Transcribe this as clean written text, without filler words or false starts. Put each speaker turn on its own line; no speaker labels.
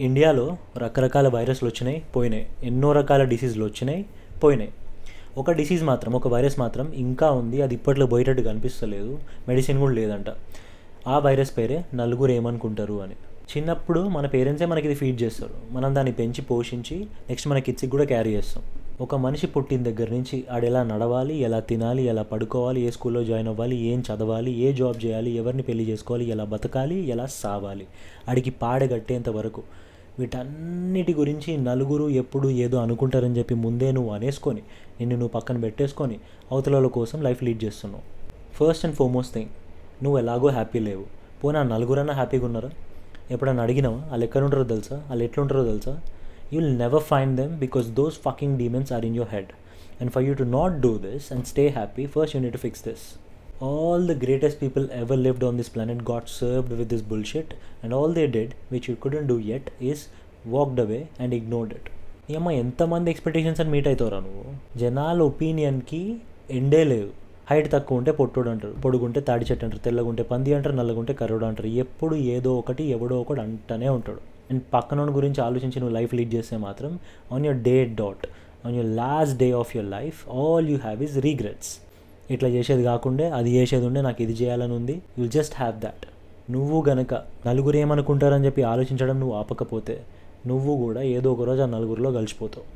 ఇండియాలో రకరకాల వైరస్లు వచ్చినాయి, పోయినాయి. ఎన్నో రకాల డిసీజులు వచ్చినాయి, పోయినాయి. ఒక డిసీజ్ మాత్రం, ఒక వైరస్ మాత్రం ఇంకా ఉంది. అది ఇప్పట్లో పోయేటట్టు కనిపిస్తలేదు, మెడిసిన్ కూడా లేదంట. ఆ వైరస్ పేరే నలుగురు ఏమనుకుంటారు అని. చిన్నప్పుడు మన పేరెంట్సే మనకి ఇది ఫీడ్ చేస్తారు. మనం దాన్ని పెంచి పోషించి నెక్స్ట్ మన కిడ్స్కి కూడా క్యారీ చేస్తాం. ఒక మనిషి పుట్టిన దగ్గర నుంచి ఆడు ఎలా నడవాలి, ఎలా తినాలి, ఎలా పడుకోవాలి, ఏ స్కూల్లో జాయిన్ అవ్వాలి, ఏం చదవాలి, ఏ జాబ్ చేయాలి, ఎవరిని పెళ్లి చేసుకోవాలి, ఎలా బతకాలి, ఎలా సావాలి, ఆడికి పాడగట్టేంత వరకు వీటన్నిటి గురించి నలుగురు ఎప్పుడు ఏదో అనుకుంటారని చెప్పి ముందే నువ్వు అనేసుకొని నిన్ను నువ్వు పక్కన పెట్టేసుకొని అవతల కోసం లైఫ్ లీడ్ చేస్తున్నావు. ఫస్ట్ అండ్ ఫార్మోస్ట్ థింగ్, నువ్వు ఎలాగో హ్యాపీ లేవు. పోనా నలుగురన్నా హ్యాపీగా ఉన్నారా? ఎప్పుడన్నా అడిగినావా వాళ్ళు ఎక్కడ ఉంటారో తెలుసా, వాళ్ళు ఎట్లుంటారో తెలుసా? You'll never find them because those fucking demons are in your head. And for you to not do this and stay happy, first you need to fix this. All the greatest people ever lived on this planet got served with this bullshit, and all they did, which you couldn't do yet, is walked away and ignored it. నీ అమ్మ ఎంతమంది expectations అని meet అవుతావురా నువ్వు? జనాల ఒపీనియన్కి ఎండే లేదు. Height తక్కువ ఉంటే పొట్టుడు అంటారు, పొడుగుంటే తాడి చెట్టు అంటారు, తెల్లగుంటే పంది అంటారు, నల్లగుంటే కర్రుడు అంటారు. ఎప్పుడు ఏదో ఒకటి ఎవడో ఒకటి అంటనే ఉంటాడు. అండ్ పక్కన గురించి ఆలోచించి నువ్వు లైఫ్ లీడ్ చేస్తే మాత్రం on your on your last day of your life all you have is regrets. ఇట్లా చేసేది కాకుండా అది చేసేది ఉండే, నాకు ఇది చేయాలని ఉంది, యుల్ జస్ట్ హ్యావ్ దాట్. నువ్వు గనక నలుగురు ఏమనుకుంటారని చెప్పి ఆలోచించడం నువ్వు ఆపకపోతే నువ్వు కూడా ఏదో ఒక రోజు ఆ నలుగురిలో కలిసిపోతావు.